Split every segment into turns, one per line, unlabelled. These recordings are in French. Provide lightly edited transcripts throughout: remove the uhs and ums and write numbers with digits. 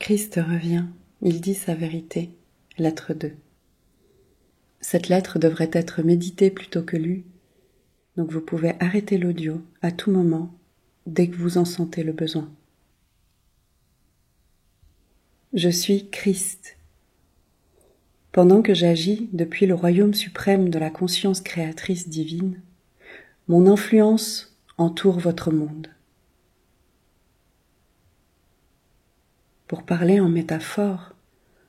Christ revient, il dit sa vérité, lettre 2. Cette lettre devrait être méditée plutôt que lue, donc vous pouvez arrêter l'audio à tout moment, dès que vous en sentez le besoin. Je suis Christ. Pendant que j'agis depuis le royaume suprême de la conscience créatrice divine, mon influence entoure votre monde. Pour parler en métaphore,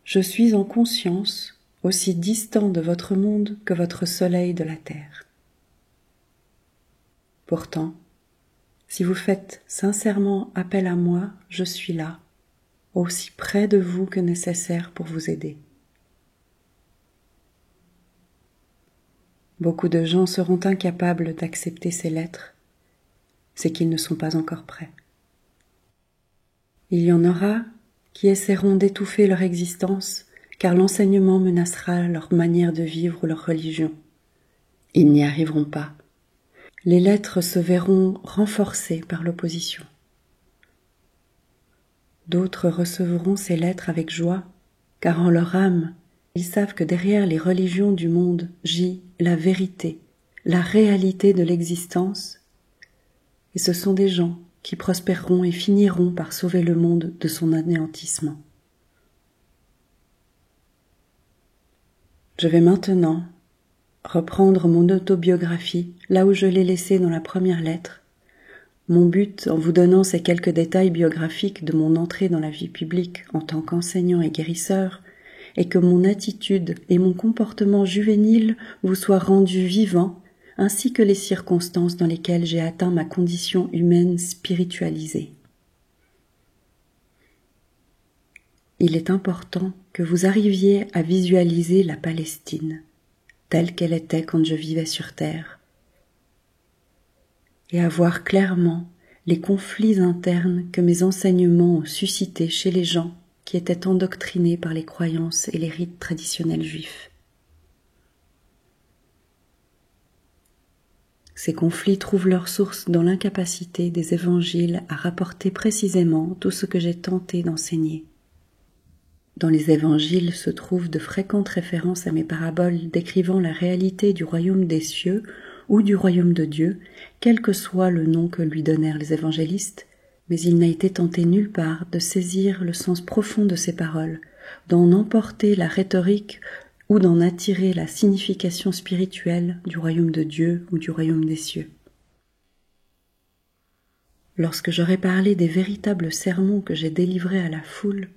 je suis en conscience aussi distant de votre monde que votre soleil de la terre. Pourtant, si vous faites sincèrement appel à moi, je suis là, aussi près de vous que nécessaire pour vous aider. Beaucoup de gens seront incapables d'accepter ces lettres, c'est qu'ils ne sont pas encore prêts. Il y en aura qui essaieront d'étouffer leur existence, car l'enseignement menacera leur manière de vivre ou leur religion. Ils n'y arriveront pas. Les lettres se verront renforcées par l'opposition. D'autres recevront ces lettres avec joie, car en leur âme, ils savent que derrière les religions du monde gît la vérité, la réalité de l'existence, et ce sont des gens qui prospéreront et finiront par sauver le monde de son anéantissement. Je vais maintenant reprendre mon autobiographie là où je l'ai laissée dans la première lettre. Mon but, en vous donnant ces quelques détails biographiques de mon entrée dans la vie publique en tant qu'enseignant et guérisseur, est que mon attitude et mon comportement juvénile vous soient rendus vivants, ainsi que les circonstances dans lesquelles j'ai atteint ma condition humaine spiritualisée. Il est important que vous arriviez à visualiser la Palestine, telle qu'elle était quand je vivais sur Terre, et à voir clairement les conflits internes que mes enseignements ont suscités chez les gens qui étaient endoctrinés par les croyances et les rites traditionnels juifs. Ces conflits trouvent leur source dans l'incapacité des évangiles à rapporter précisément tout ce que j'ai tenté d'enseigner. Dans les évangiles se trouvent de fréquentes références à mes paraboles décrivant la réalité du royaume des cieux ou du royaume de Dieu, quel que soit le nom que lui donnèrent les évangélistes, mais il n'a été tenté nulle part de saisir le sens profond de ces paroles, d'en emporter la rhétorique ou d'en attirer la signification spirituelle du royaume de Dieu ou du royaume des cieux. Lorsque j'aurai parlé des véritables sermons que j'ai délivrés à la foule,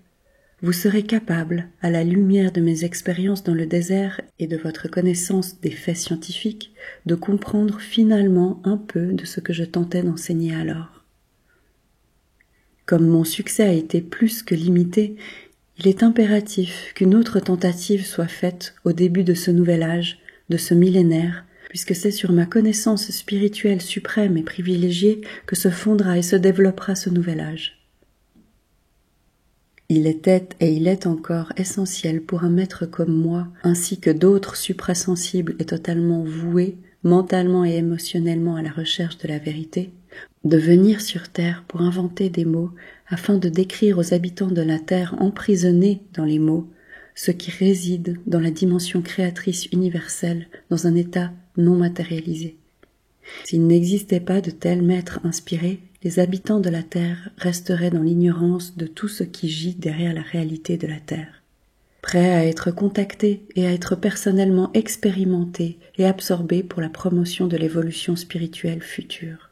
vous serez capable, à la lumière de mes expériences dans le désert et de votre connaissance des faits scientifiques, de comprendre finalement un peu de ce que je tentais d'enseigner alors. Comme mon succès a été plus que limité, il est impératif qu'une autre tentative soit faite au début de ce nouvel âge, de ce millénaire, puisque c'est sur ma connaissance spirituelle suprême et privilégiée que se fondera et se développera ce nouvel âge. Il était et il est encore essentiel pour un maître comme moi, ainsi que d'autres suprasensibles et totalement voués, mentalement et émotionnellement à la recherche de la vérité, de venir sur Terre pour inventer des mots afin de décrire aux habitants de la Terre emprisonnés dans les mots ce qui réside dans la dimension créatrice universelle dans un état non matérialisé. S'il n'existait pas de tels maîtres inspirés, les habitants de la Terre resteraient dans l'ignorance de tout ce qui gît derrière la réalité de la Terre, prêts à être contactés et à être personnellement expérimentés et absorbés pour la promotion de l'évolution spirituelle future.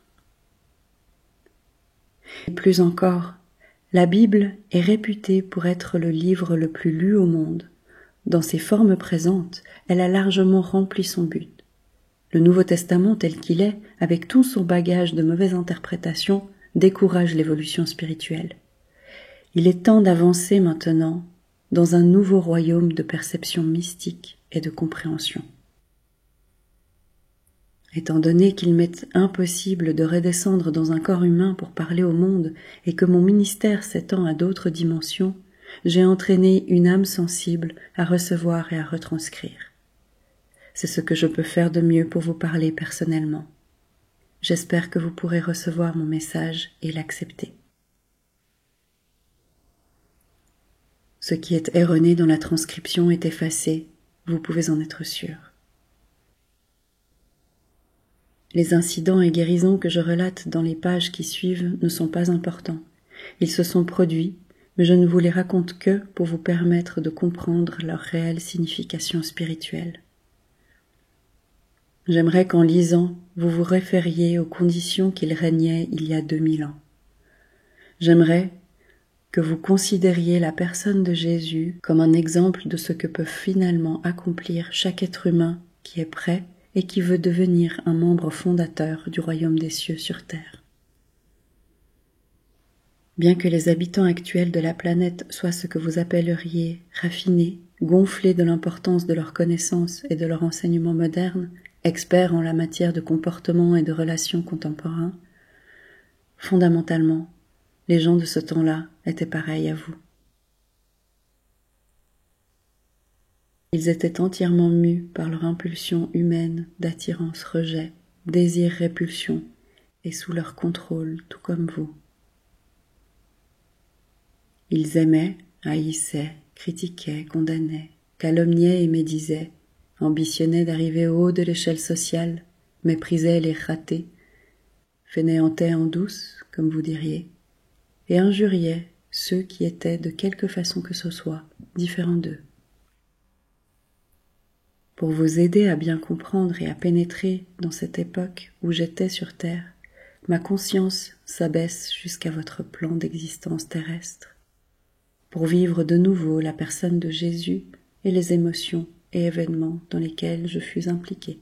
Et plus encore, la Bible est réputée pour être le livre le plus lu au monde. Dans ses formes présentes, elle a largement rempli son but. Le Nouveau Testament tel qu'il est, avec tout son bagage de mauvaises interprétations, décourage l'évolution spirituelle. Il est temps d'avancer maintenant dans un nouveau royaume de perception mystique et de compréhension. Étant donné qu'il m'est impossible de redescendre dans un corps humain pour parler au monde et que mon ministère s'étend à d'autres dimensions, j'ai entraîné une âme sensible à recevoir et à retranscrire. C'est ce que je peux faire de mieux pour vous parler personnellement. J'espère que vous pourrez recevoir mon message et l'accepter. Ce qui est erroné dans la transcription est effacé, vous pouvez en être sûr. Les incidents et guérisons que je relate dans les pages qui suivent ne sont pas importants. Ils se sont produits, mais je ne vous les raconte que pour vous permettre de comprendre leur réelle signification spirituelle. J'aimerais qu'en lisant, vous vous référiez aux conditions qu'il régnait il y a 2000 ans. J'aimerais que vous considériez la personne de Jésus comme un exemple de ce que peut finalement accomplir chaque être humain qui est prêt et qui veut devenir un membre fondateur du royaume des cieux sur terre. Bien que les habitants actuels de la planète soient ce que vous appelleriez raffinés, gonflés de l'importance de leurs connaissances et de leur enseignement moderne, experts en la matière de comportement et de relations contemporains, fondamentalement, les gens de ce temps-là étaient pareils à vous. Ils étaient entièrement mus par leur impulsion humaine d'attirance-rejet, désir-répulsion, et sous leur contrôle, tout comme vous. Ils aimaient, haïssaient, critiquaient, condamnaient, calomniaient et médisaient, ambitionnaient d'arriver au haut de l'échelle sociale, méprisaient les ratés, fainéantaient en douce, comme vous diriez, et injuriaient ceux qui étaient de quelque façon que ce soit différents d'eux. Pour vous aider à bien comprendre et à pénétrer dans cette époque où j'étais sur Terre, ma conscience s'abaisse jusqu'à votre plan d'existence terrestre, pour vivre de nouveau la personne de Jésus et les émotions et événements dans lesquels je fus impliquée.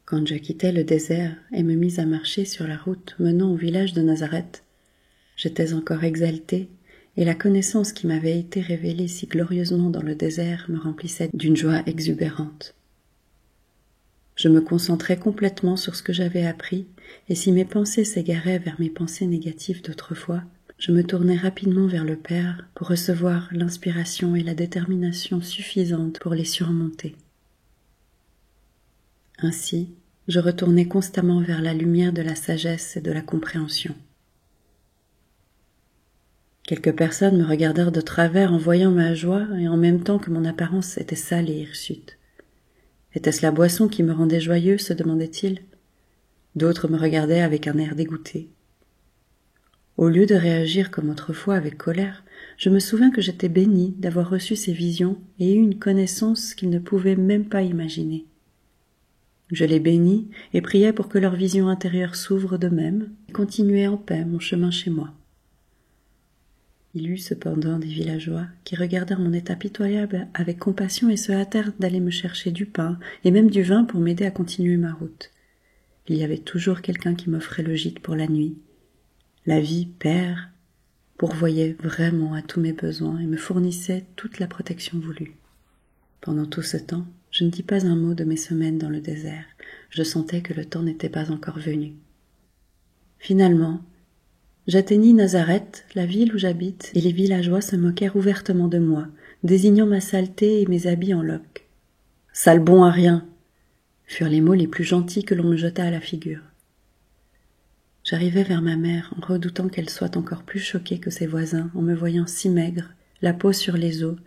Quand je quittai le désert et me mis à marcher sur la route menant au village de Nazareth, j'étais encore exaltée et la connaissance qui m'avait été révélée si glorieusement dans le désert me remplissait d'une joie exubérante. Je me concentrais complètement sur ce que j'avais appris et si mes pensées s'égaraient vers mes pensées négatives d'autrefois, je me tournais rapidement vers le Père pour recevoir l'inspiration et la détermination suffisante pour les surmonter. Ainsi, je retournais constamment vers la lumière de la sagesse et de la compréhension. Quelques personnes me regardèrent de travers en voyant ma joie et en même temps que mon apparence était sale et hirsute. Était-ce la boisson qui me rendait joyeux, se demandait-il. D'autres me regardaient avec un air dégoûté. Au lieu de réagir comme autrefois avec colère, je me souvins que j'étais bénie d'avoir reçu ces visions et eu une connaissance qu'ils ne pouvaient même pas imaginer. Je les bénis et priai pour que leur vision intérieure s'ouvre de même et continuai en paix mon chemin chez moi. Il y eut cependant des villageois qui regardèrent mon état pitoyable avec compassion et se hâtèrent d'aller me chercher du pain et même du vin pour m'aider à continuer ma route. Il y avait toujours quelqu'un qui m'offrait le gîte pour la nuit. La vie, Père, pourvoyait vraiment à tous mes besoins et me fournissait toute la protection voulue. Pendant tout ce temps, je ne dis pas un mot de mes semaines dans le désert. Je sentais que le temps n'était pas encore venu. Finalement, j'atteignis Nazareth, la ville où j'habite, et les villageois se moquèrent ouvertement de moi, désignant ma saleté et mes habits en loques. « Sale bon à rien !» furent les mots les plus gentils que l'on me jeta à la figure. J'arrivai vers ma mère en redoutant qu'elle soit encore plus choquée que ses voisins en me voyant si maigre, la peau sur les os,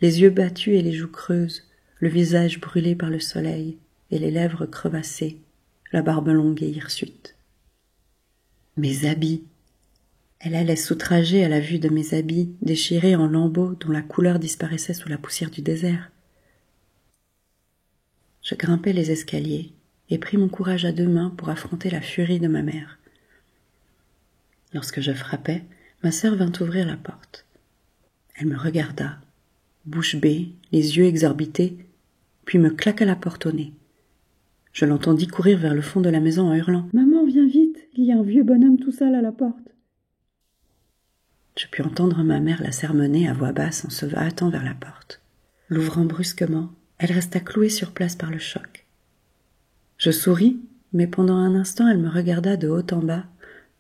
les yeux battus et les joues creuses, le visage brûlé par le soleil et les lèvres crevassées, la barbe longue et hirsute. Mes habits! Elle allait s'outrager à la vue de mes habits déchirés en lambeaux dont la couleur disparaissait sous la poussière du désert. Je grimpai les escaliers et pris mon courage à 2 mains pour affronter la furie de ma mère. Lorsque je frappai, ma sœur vint ouvrir la porte. Elle me regarda, bouche bée, les yeux exorbités, puis me claqua la porte au nez. Je l'entendis courir vers le fond de la maison en hurlant « Maman, viens vite, il y a un vieux bonhomme tout sale à la porte !» Je pus entendre ma mère la sermonner à voix basse en se hâtant vers la porte. L'ouvrant brusquement, elle resta clouée sur place par le choc. Je souris mais pendant un instant elle me regarda de haut en bas,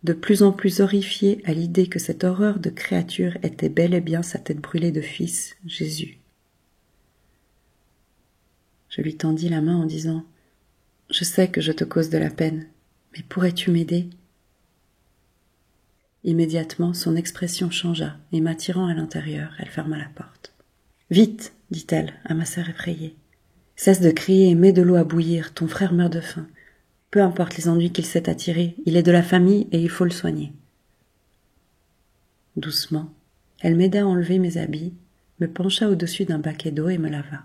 de plus en plus horrifiée à l'idée que cette horreur de créature était bel et bien sa tête brûlée de fils, Jésus. Je lui tendis la main en disant « Je sais que je te cause de la peine, mais pourrais-tu m'aider ?» Immédiatement, son expression changea, et m'attirant à l'intérieur, elle ferma la porte. « Vite !» dit-elle à ma sœur effrayée. « Cesse de crier et mets de l'eau à bouillir, ton frère meurt de faim. Peu importe les ennuis qu'il s'est attirés, il est de la famille et il faut le soigner. » Doucement, elle m'aida à enlever mes habits, me pencha au-dessus d'un baquet d'eau et me lava.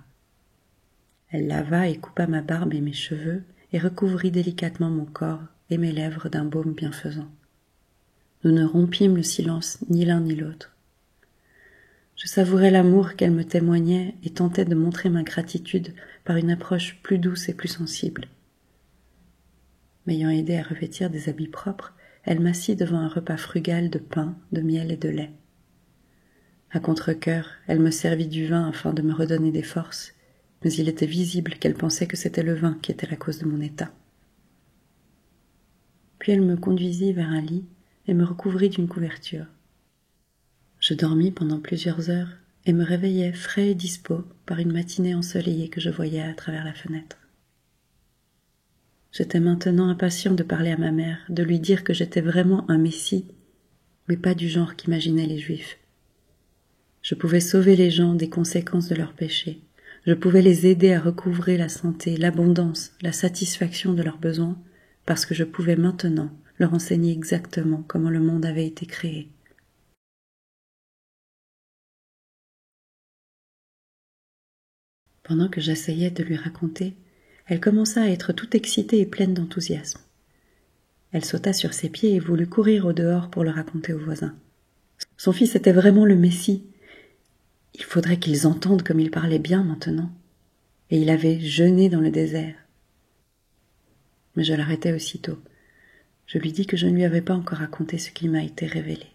Elle lava et coupa ma barbe et mes cheveux et recouvrit délicatement mon corps et mes lèvres d'un baume bienfaisant. Nous ne rompîmes le silence ni l'un ni l'autre. Je savourais l'amour qu'elle me témoignait et tentais de montrer ma gratitude par une approche plus douce et plus sensible. M'ayant aidé à revêtir des habits propres, elle m'assit devant un repas frugal de pain, de miel et de lait. À contre-cœur, elle me servit du vin afin de me redonner des forces, mais il était visible qu'elle pensait que c'était le vin qui était la cause de mon état. Puis elle me conduisit vers un lit et me recouvrit d'une couverture. Je dormis pendant plusieurs heures et me réveillai frais et dispos par une matinée ensoleillée que je voyais à travers la fenêtre. J'étais maintenant impatient de parler à ma mère, de lui dire que j'étais vraiment un messie, mais pas du genre qu'imaginaient les Juifs. Je pouvais sauver les gens des conséquences de leurs péchés. Je pouvais les aider à recouvrer la santé, l'abondance, la satisfaction de leurs besoins, parce que je pouvais maintenant leur enseigner exactement comment le monde avait été créé. Pendant que j'essayais de lui raconter, elle commença à être toute excitée et pleine d'enthousiasme. Elle sauta sur ses pieds et voulut courir au dehors pour le raconter aux voisins. Son fils était vraiment le Messie. Il faudrait qu'ils entendent comme il parlait bien maintenant. Et il avait jeûné dans le désert. Mais je l'arrêtai aussitôt. Je lui dis que je ne lui avais pas encore raconté ce qui m'a été révélé.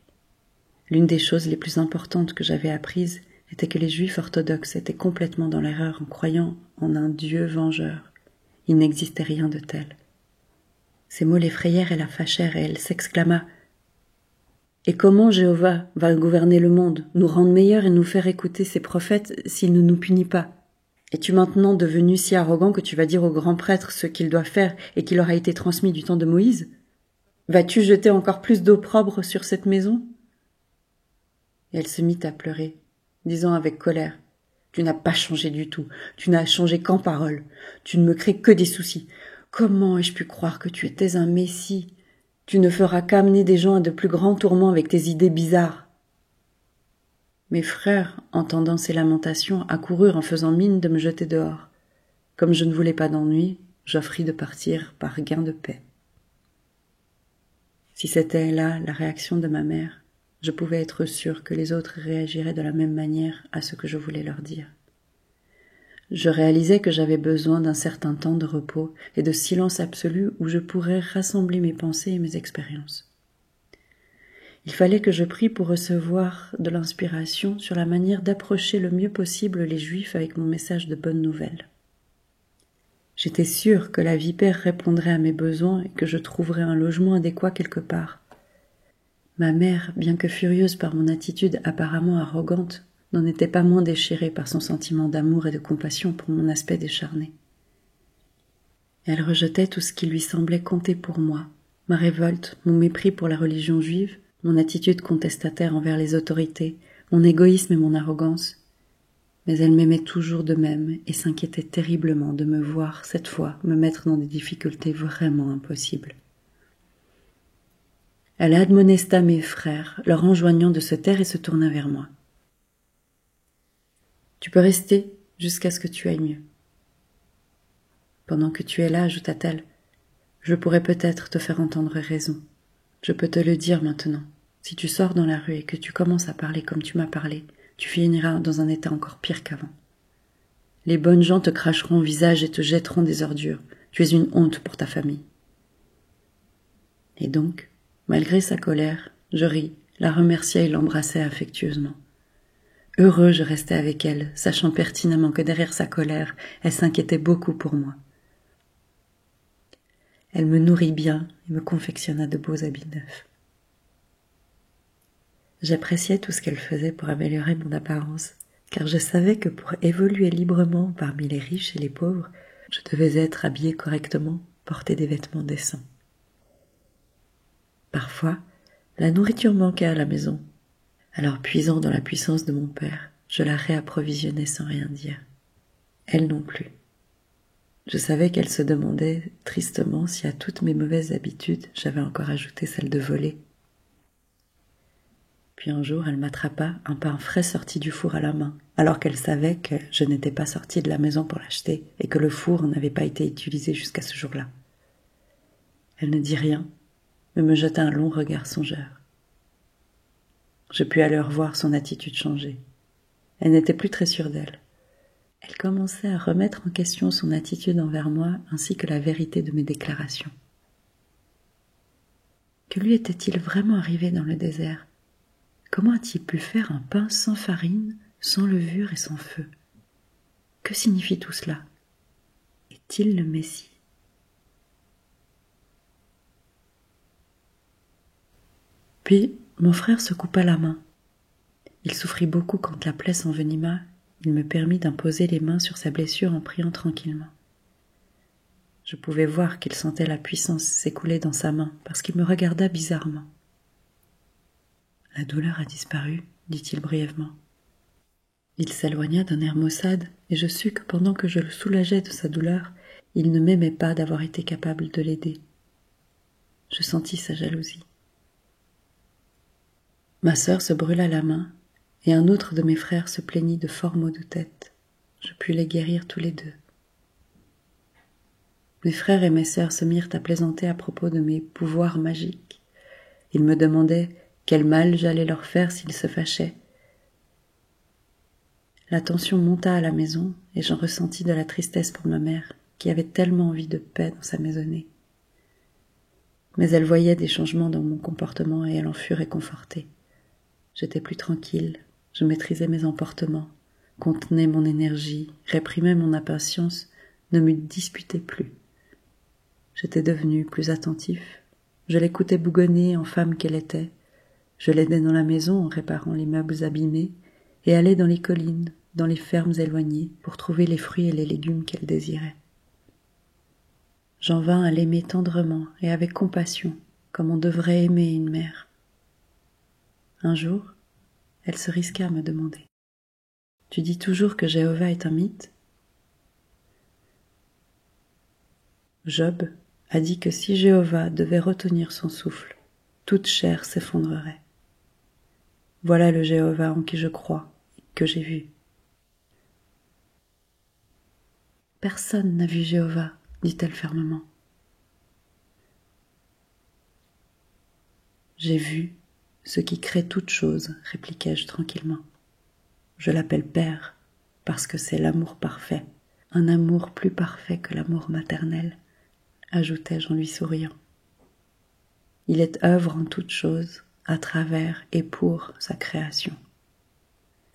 L'une des choses les plus importantes que j'avais apprises était que les Juifs orthodoxes étaient complètement dans l'erreur en croyant en un Dieu vengeur. Il n'existait rien de tel. Ces mots l'effrayèrent et la fâchèrent, et elle s'exclama « Et comment Jéhovah va gouverner le monde, nous rendre meilleurs et nous faire écouter ses prophètes s'il ne nous punit pas? Es-tu maintenant devenu si arrogant que tu vas dire aux grands prêtres ce qu'ils doivent faire et qui leur a été transmis du temps de Moïse? Vas-tu jeter encore plus d'opprobre sur cette maison ?» Et elle se mit à pleurer, disant avec colère « Tu n'as pas changé du tout, tu n'as changé qu'en parole, tu ne me crées que des soucis. Comment ai-je pu croire que tu étais un messie? Tu ne feras qu'amener des gens à de plus grands tourments avec tes idées bizarres. » Mes frères, entendant ces lamentations, accoururent en faisant mine de me jeter dehors. Comme je ne voulais pas d'ennui, j'offris de partir par gain de paix. Si c'était là la réaction de ma mère, je pouvais être sûre que les autres réagiraient de la même manière à ce que je voulais leur dire. Je réalisais que j'avais besoin d'un certain temps de repos et de silence absolu où je pourrais rassembler mes pensées et mes expériences. Il fallait que je prie pour recevoir de l'inspiration sur la manière d'approcher le mieux possible les Juifs avec mon message de bonnes nouvelles. J'étais sûre que la vipère répondrait à mes besoins et que je trouverais un logement adéquat quelque part. Ma mère, bien que furieuse par mon attitude apparemment arrogante, n'en était pas moins déchirée par son sentiment d'amour et de compassion pour mon aspect décharné. Elle rejetait tout ce qui lui semblait compter pour moi, ma révolte, mon mépris pour la religion juive, mon attitude contestataire envers les autorités, mon égoïsme et mon arrogance, mais elle m'aimait toujours de même et s'inquiétait terriblement de me voir, cette fois, me mettre dans des difficultés vraiment impossibles. Elle admonesta mes frères, leur enjoignant de se taire et se tourna vers moi. « Tu peux rester jusqu'à ce que tu ailles mieux. Pendant que tu es là, ajouta-t-elle, je pourrais peut-être te faire entendre raison. Je peux te le dire maintenant. Si tu sors dans la rue et que tu commences à parler comme tu m'as parlé, tu finiras dans un état encore pire qu'avant. Les bonnes gens te cracheront au visage et te jetteront des ordures. Tu es une honte pour ta famille. » Et donc, malgré sa colère, je ris, la remerciai et l'embrassai affectueusement. Heureux, je restais avec elle, sachant pertinemment que derrière sa colère, elle s'inquiétait beaucoup pour moi. Elle me nourrit bien et me confectionna de beaux habits neufs. J'appréciais tout ce qu'elle faisait pour améliorer mon apparence, car je savais que pour évoluer librement parmi les riches et les pauvres, je devais être habillée correctement, porter des vêtements décents. Parfois, la nourriture manquait à la maison. Alors, puisant dans la puissance de mon père, je la réapprovisionnais sans rien dire. Elle non plus. Je savais qu'elle se demandait tristement si à toutes mes mauvaises habitudes, j'avais encore ajouté celle de voler. Puis un jour, elle m'attrapa un pain frais sorti du four à la main, alors qu'elle savait que je n'étais pas sortie de la maison pour l'acheter et que le four n'avait pas été utilisé jusqu'à ce jour-là. Elle ne dit rien, mais me jeta un long regard songeur. Je pus alors voir son attitude changer. Elle n'était plus très sûre d'elle. Elle commençait à remettre en question son attitude envers moi ainsi que la vérité de mes déclarations. Que lui était-il vraiment arrivé dans le désert? Comment a-t-il pu faire un pain sans farine, sans levure et sans feu? Que signifie tout cela? Est-il le Messie? Puis mon frère se coupa la main. Il souffrit beaucoup quand la plaie s'envenima. Il me permit d'imposer les mains sur sa blessure en priant tranquillement. Je pouvais voir qu'il sentait la puissance s'écouler dans sa main parce qu'il me regarda bizarrement. « La douleur a disparu, dit-il brièvement. » Il s'éloigna d'un air maussade et je sus que pendant que je le soulageais de sa douleur, il ne m'aimait pas d'avoir été capable de l'aider. Je sentis sa jalousie. Ma sœur se brûla la main et un autre de mes frères se plaignit de forts maux de tête. Je pus les guérir tous les deux. Mes frères et mes sœurs se mirent à plaisanter à propos de mes pouvoirs magiques. Ils me demandaient quel mal j'allais leur faire s'ils se fâchaient. La tension monta à la maison et j'en ressentis de la tristesse pour ma mère, qui avait tellement envie de paix dans sa maisonnée. Mais elle voyait des changements dans mon comportement et elle en fut réconfortée. J'étais plus tranquille, je maîtrisais mes emportements, contenais mon énergie, réprimais mon impatience, ne me disputais plus. J'étais devenu plus attentif, je l'écoutais bougonner en femme qu'elle était, je l'aidais dans la maison en réparant les meubles abîmés et allais dans les collines, dans les fermes éloignées pour trouver les fruits et les légumes qu'elle désirait. J'en vins à l'aimer tendrement et avec compassion, comme on devrait aimer une mère. Un jour, elle se risqua à me demander « Tu dis toujours que Jéhovah est un mythe ?» Job a dit que si Jéhovah devait retenir son souffle, toute chair s'effondrerait. Voilà le Jéhovah en qui je crois et que j'ai vu. Personne n'a vu Jéhovah, dit-elle fermement. J'ai vu ce qui crée toute chose, répliquai-je tranquillement. Je l'appelle Père, parce que c'est l'amour parfait, un amour plus parfait que l'amour maternel, ajoutai-je en lui souriant. Il est œuvre en toute chose, à travers et pour sa création.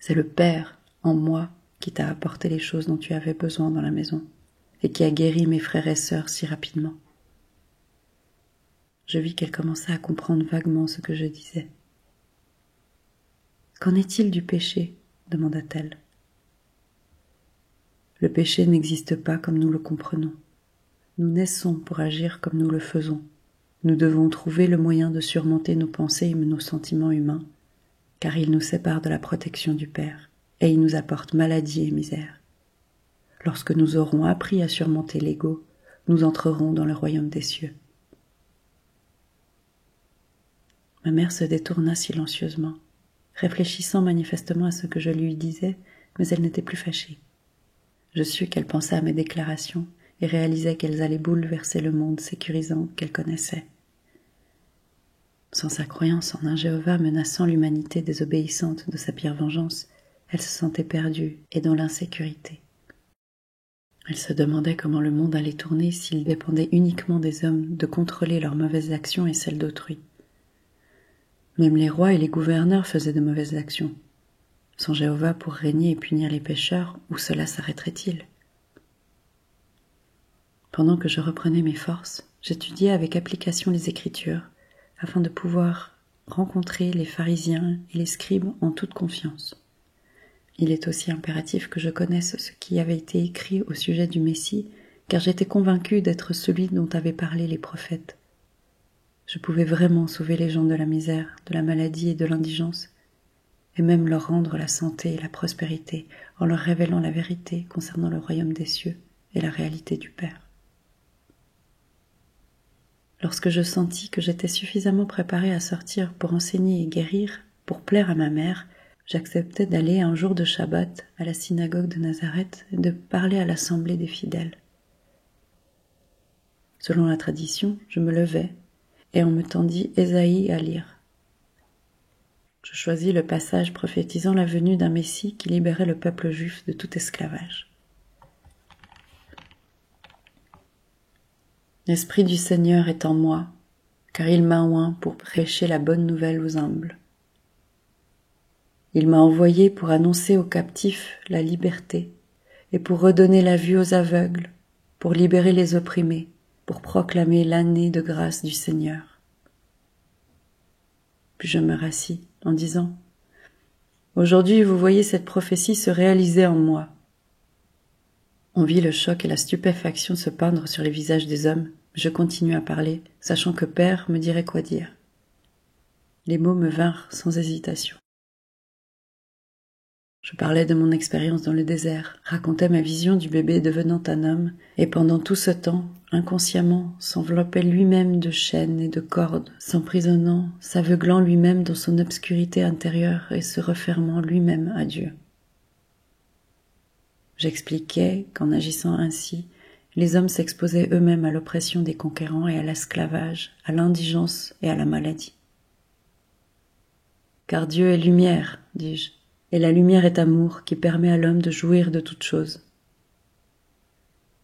C'est le Père, en moi, qui t'a apporté les choses dont tu avais besoin dans la maison, et qui a guéri mes frères et sœurs si rapidement. Je vis qu'elle commençait à comprendre vaguement ce que je disais. « Qu'en est-il du péché ?» demanda-t-elle. Le péché n'existe pas comme nous le comprenons. Nous naissons pour agir comme nous le faisons. Nous devons trouver le moyen de surmonter nos pensées et nos sentiments humains, car ils nous séparent de la protection du Père, et ils nous apportent maladie et misère. Lorsque nous aurons appris à surmonter l'ego, nous entrerons dans le royaume des cieux. Ma mère se détourna silencieusement, réfléchissant manifestement à ce que je lui disais, mais elle n'était plus fâchée. Je sus qu'elle pensait à mes déclarations et réalisait qu'elles allaient bouleverser le monde sécurisant qu'elle connaissait. Sans sa croyance en un Jéhovah menaçant l'humanité désobéissante de sa pire vengeance, elle se sentait perdue et dans l'insécurité. Elle se demandait comment le monde allait tourner s'il dépendait uniquement des hommes de contrôler leurs mauvaises actions et celles d'autrui. Même les rois et les gouverneurs faisaient de mauvaises actions. Sans Jéhovah pour régner et punir les pécheurs, où cela s'arrêterait-il? Pendant que je reprenais mes forces, j'étudiais avec application les Écritures, afin de pouvoir rencontrer les pharisiens et les scribes en toute confiance. Il est aussi impératif que je connaisse ce qui avait été écrit au sujet du Messie, car j'étais convaincue d'être celui dont avaient parlé les prophètes. Je pouvais vraiment sauver les gens de la misère, de la maladie et de l'indigence, et même leur rendre la santé et la prospérité en leur révélant la vérité concernant le royaume des cieux et la réalité du Père. Lorsque je sentis que j'étais suffisamment préparée à sortir pour enseigner et guérir, pour plaire à ma mère, j'acceptai d'aller un jour de Shabbat à la synagogue de Nazareth et de parler à l'assemblée des fidèles. Selon la tradition, je me levai et on me tendit Ésaïe à lire. Je choisis le passage prophétisant la venue d'un Messie qui libérait le peuple juif de tout esclavage. L'Esprit du Seigneur est en moi, car il m'a oint pour prêcher la bonne nouvelle aux humbles. Il m'a envoyé pour annoncer aux captifs la liberté et pour redonner la vue aux aveugles, pour libérer les opprimés, pour proclamer l'année de grâce du Seigneur. Puis je me rassis en disant « Aujourd'hui, vous voyez cette prophétie se réaliser en moi. » On vit le choc et la stupéfaction se peindre sur les visages des hommes. Je continue à parler, sachant que Père me dirait quoi dire. Les mots me vinrent sans hésitation. Je parlais de mon expérience dans le désert, racontais ma vision du bébé devenant un homme, et pendant tout ce temps, inconsciemment, s'enveloppait lui-même de chaînes et de cordes, s'emprisonnant, s'aveuglant lui-même dans son obscurité intérieure et se refermant lui-même à Dieu. J'expliquais qu'en agissant ainsi, les hommes s'exposaient eux-mêmes à l'oppression des conquérants et à l'esclavage, à l'indigence et à la maladie. Car Dieu est lumière, dis-je, et la lumière est amour qui permet à l'homme de jouir de toutes choses.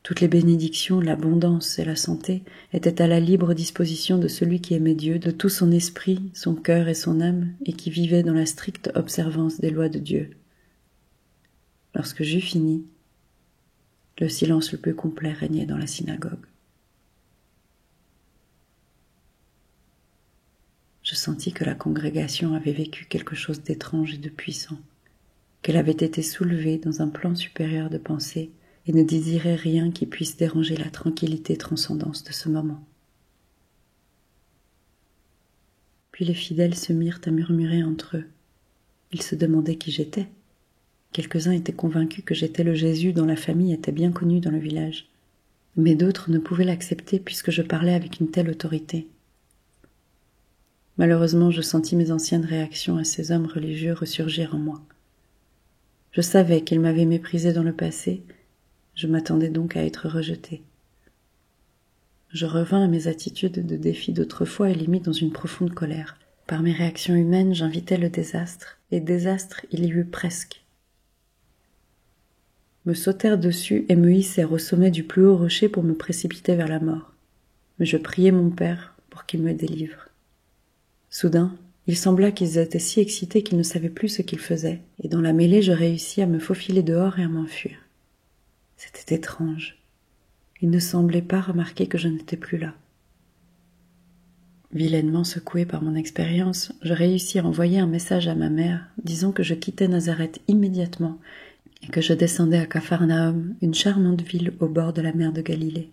Toutes les bénédictions, l'abondance et la santé étaient à la libre disposition de celui qui aimait Dieu de tout son esprit, son cœur et son âme, et qui vivait dans la stricte observance des lois de Dieu. Lorsque j'eus fini, le silence le plus complet régnait dans la synagogue. Je sentis que la congrégation avait vécu quelque chose d'étrange et de puissant, qu'elle avait été soulevée dans un plan supérieur de pensée et ne désirait rien qui puisse déranger la tranquillité transcendance de ce moment. Puis les fidèles se mirent à murmurer entre eux. Ils se demandaient qui j'étais. Quelques-uns étaient convaincus que j'étais le Jésus dont la famille était bien connue dans le village, mais d'autres ne pouvaient l'accepter puisque je parlais avec une telle autorité. Malheureusement, je sentis mes anciennes réactions à ces hommes religieux ressurgir en moi. Je savais qu'ils m'avaient méprisé dans le passé, je m'attendais donc à être rejeté. Je revins à mes attitudes de défi d'autrefois et les mis dans une profonde colère. Par mes réactions humaines, j'invitais le désastre, et désastre il y eut presque. Me sautèrent dessus et me hissèrent au sommet du plus haut rocher pour me précipiter vers la mort. Mais je priai mon Père pour qu'il me délivre. Soudain, il sembla qu'ils étaient si excités qu'ils ne savaient plus ce qu'ils faisaient, et dans la mêlée je réussis à me faufiler dehors et à m'enfuir. C'était étrange. Ils ne semblaient pas remarquer que je n'étais plus là. Vilainement secoué par mon expérience, je réussis à envoyer un message à ma mère, disant que je quittais Nazareth immédiatement et que je descendais à Capharnaüm, une charmante ville au bord de la mer de Galilée.